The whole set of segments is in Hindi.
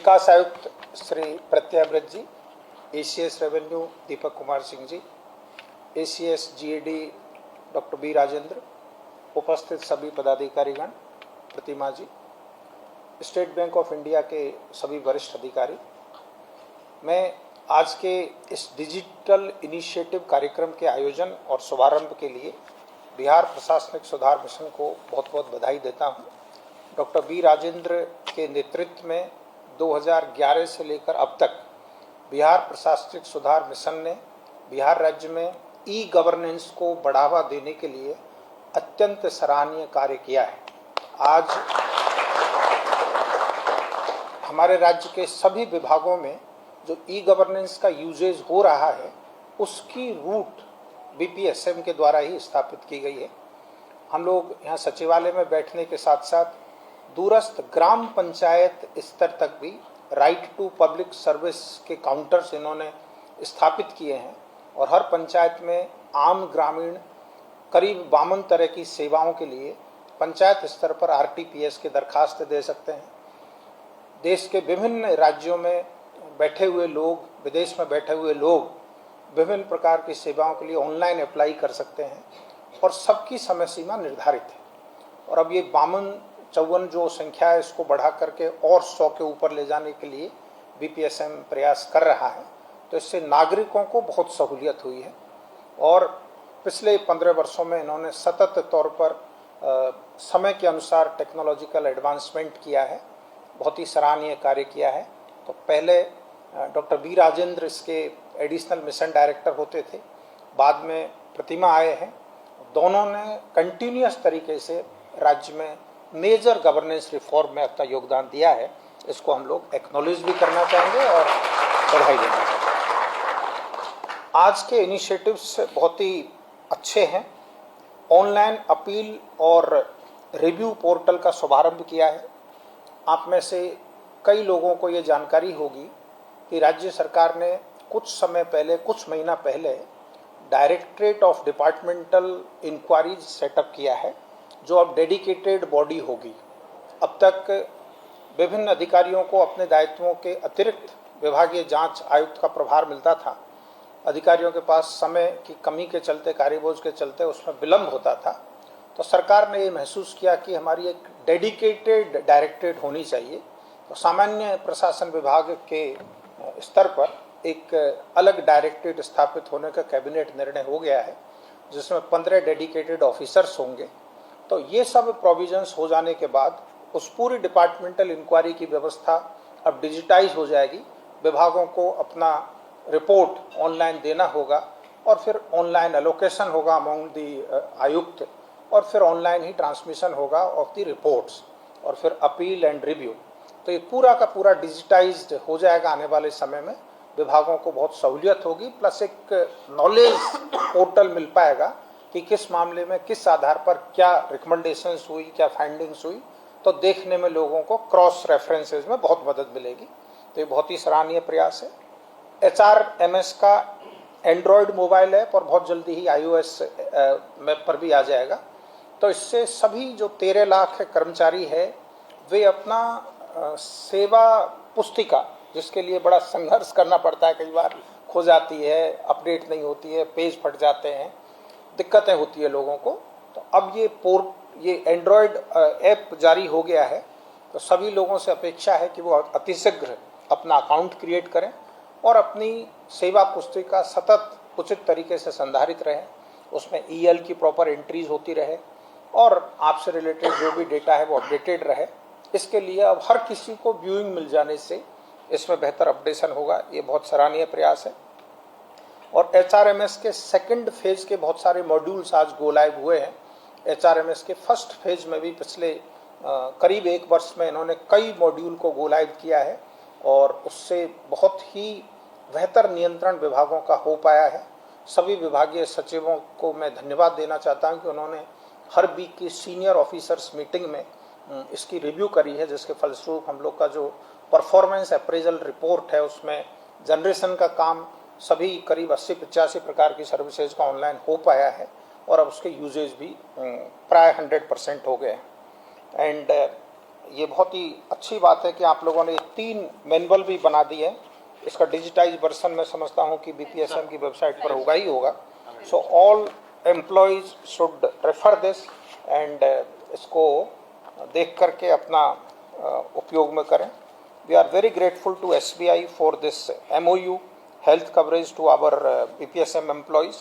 विकास आयुक्त Shri Pratyayavrat ji, ACS revenue Deepak Kumar Singh ji, ACS GAD doctor B Rajendra, उपस्थित सभी पदाधिकारीगण, Pratima ji, State Bank of India के सभी वरिष्ठ अधिकारी। मैं आज के इस डिजिटल इनिशिएटिव कार्यक्रम के आयोजन और शुभारंभ के लिए बिहार प्रशासनिक सुधार मिशन को बहुत बहुत बधाई देता हूं। डॉक्टर बी राजेंद्र के नेतृत्व में 2011 से लेकर अब तक बिहार प्रशासनिक सुधार मिशन ने बिहार राज्य में ई गवर्नेंस को बढ़ावा देने के लिए अत्यंत सराहनीय कार्य किया है। आज हमारे राज्य के सभी विभागों में जो ई गवर्नेंस का यूजेज हो रहा है उसकी रूट बीपीएसएम के द्वारा ही स्थापित की गई है। हम लोग यहाँ सचिवालय में बैठने के साथ साथ दूरस्थ ग्राम पंचायत स्तर तक भी राइट टू पब्लिक सर्विस के काउंटर्स इन्होंने स्थापित किए हैं और हर पंचायत में आम ग्रामीण करीब 52 तरह की सेवाओं के लिए पंचायत स्तर पर आरटीपीएस की दरखास्त दे सकते हैं। देश के विभिन्न राज्यों में बैठे हुए लोग, विदेश में बैठे हुए लोग विभिन्न प्रकार की सेवाओं के लिए ऑनलाइन अप्लाई कर सकते हैं और सबकी समय सीमा निर्धारित है। और अब ये 52-54 जो संख्या है इसको बढ़ा करके और 100 के ऊपर ले जाने के लिए बीपीएसएम प्रयास कर रहा है। तो इससे नागरिकों को बहुत सहूलियत हुई है और पिछले 15 वर्षों में इन्होंने सतत तौर पर समय के अनुसार टेक्नोलॉजिकल एडवांसमेंट किया है, बहुत ही सराहनीय कार्य किया है। तो पहले डॉक्टर बी राजेंद्र इसके एडिशनल मिशन डायरेक्टर होते थे, बाद में प्रतिमा आए हैं। दोनों ने कंटिन्यूअस तरीके से राज्य में मेजर गवर्नेंस रिफॉर्म में अपना योगदान दिया है। इसको हम लोग एक्नॉलेज भी करना चाहेंगे और बधाई देना चाहेंगे। आज के इनिशिएटिव्स बहुत ही अच्छे हैं। ऑनलाइन अपील और रिव्यू पोर्टल का शुभारंभ किया है। आप में से कई लोगों को ये जानकारी होगी कि राज्य सरकार ने कुछ समय पहले, कुछ महीना पहले directorate of departmental inquiries setup किया है, जो अब डेडिकेटेड बॉडी होगी। अब तक विभिन्न अधिकारियों को अपने दायित्वों के अतिरिक्त विभागीय जांच आयुक्त का प्रभार मिलता था। अधिकारियों के पास समय की कमी के चलते, कार्यबोझ के चलते उसमें विलंब होता था। तो सरकार ने ये महसूस किया कि हमारी एक डेडिकेटेड डायरेक्टरेट होनी चाहिए। तो सामान्य प्रशासन विभाग के स्तर पर एक अलग डायरेक्टरेट स्थापित होने का कैबिनेट निर्णय हो गया है, जिसमें 15 डेडिकेटेड ऑफिसर्स होंगे। तो ये सब प्रोविजंस हो जाने के बाद उस पूरी डिपार्टमेंटल इंक्वायरी की व्यवस्था अब डिजिटाइज हो जाएगी। विभागों को अपना रिपोर्ट ऑनलाइन देना होगा और फिर ऑनलाइन एलोकेशन होगा अमंग दी आयुक्त और फिर ऑनलाइन ही ट्रांसमिशन होगा ऑफ द रिपोर्ट्स और फिर अपील एंड रिव्यू। तो ये पूरा का पूरा डिजिटाइज्ड हो जाएगा। आने वाले समय में विभागों को बहुत सहूलियत होगी, प्लस एक नॉलेज पोर्टल मिल पाएगा कि किस मामले में किस आधार पर क्या रिकमेंडेशंस हुई, क्या फाइंडिंग्स हुई। तो देखने में लोगों को क्रॉस रेफरेंसेस में बहुत मदद मिलेगी। तो ये बहुत ही सराहनीय प्रयास है। HRMS का एंड्रॉयड मोबाइल ऐप और बहुत जल्दी ही iOS पर भी आ जाएगा। तो इससे सभी जो 13 लाख कर्मचारी है वे अपना सेवा पुस्तिका, जिसके लिए बड़ा संघर्ष करना पड़ता है, कई बार खो जाती है, अपडेट नहीं होती है, पेज फट जाते हैं, दिक्कतें होती है लोगों को। तो अब ये एंड्रॉयड ऐप जारी हो गया है। तो सभी लोगों से अपेक्षा है कि वो अतिशीघ्र अपना अकाउंट क्रिएट करें और अपनी सेवा पुस्तिका सतत उचित तरीके से संधारित रहे, उसमें EL की प्रॉपर एंट्रीज होती रहे और आपसे रिलेटेड जो भी डेटा है वो अपडेटेड रहे। इसके लिए अब हर किसी को व्यूइंग मिल जाने से इसमें बेहतर अपडेशन होगा। ये बहुत सराहनीय प्रयास है। और HRMS के सेकंड फेज के बहुत सारे मॉड्यूल्स आज गो लाइव हुए हैं। HRMS के फर्स्ट फेज में भी पिछले करीब 1 वर्ष में इन्होंने कई मॉड्यूल को गो लाइव किया है और उससे बहुत ही बेहतर नियंत्रण विभागों का हो पाया है। सभी विभागीय सचिवों को मैं धन्यवाद देना चाहता हूं कि उन्होंने हर वीक की सीनियर ऑफिसर्स मीटिंग में इसकी रिव्यू करी है, जिसके फलस्वरूप हम लोग का जो परफॉर्मेंस अप्रेजल रिपोर्ट है उसमें जनरेशन का काम सभी करीब 80-85 प्रकार की सर्विसेज का ऑनलाइन हो पाया है और अब उसके यूजेज भी प्राय 100% हो गए हैं। एंड ये बहुत ही अच्छी बात है कि आप लोगों ने 3 मैनुअल भी बना दिए हैं। इसका डिजिटाइज वर्जन मैं समझता हूँ कि बीपीएसएम की वेबसाइट पर होगा ही होगा। So all employees should refer this and इसको देख करके अपना उपयोग में करें। We are very grateful to SBI for this MOU health coverage to our BPSM employees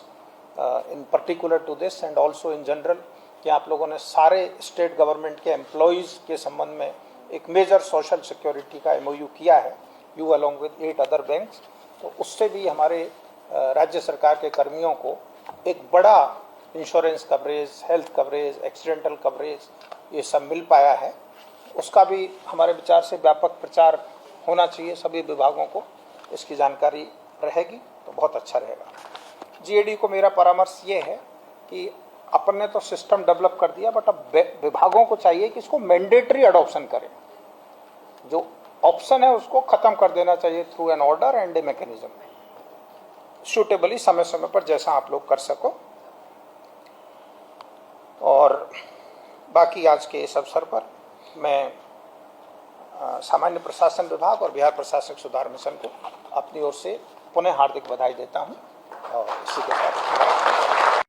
in particular to this and also in general कि आप लोगों ने सारे स्टेट गवर्नमेंट के एम्प्लॉयज़ के संबंध में एक मेजर सोशल सिक्योरिटी का MOU किया है, you along with 8 other banks. तो उससे भी हमारे राज्य सरकार के कर्मियों को एक बड़ा insurance coverage, health coverage, accidental coverage ये सब मिल पाया है। उसका भी हमारे विचार से व्यापक प्रचार होना चाहिए, सभी विभागों को इसकी जानकारी रहेगी तो बहुत अच्छा रहेगा। GAD को मेरा परामर्श ये है कि अपन ने तो सिस्टम डेवलप कर दिया, बट अब विभागों को चाहिए कि इसको मैंडेटरी अडॉप्शन करें। जो ऑप्शन है उसको खत्म कर देना चाहिए through an order and a mechanism, suitably समय समय पर जैसा आप लोग कर सको। और बाकी आज के इस अवसर पर मैं सामान्य प्रशासन विभाग और बिहार प्रशासनिक सुधार मिशन को अपनी ओर से पुनः हार्दिक बधाई देता हूं और इसी के साथ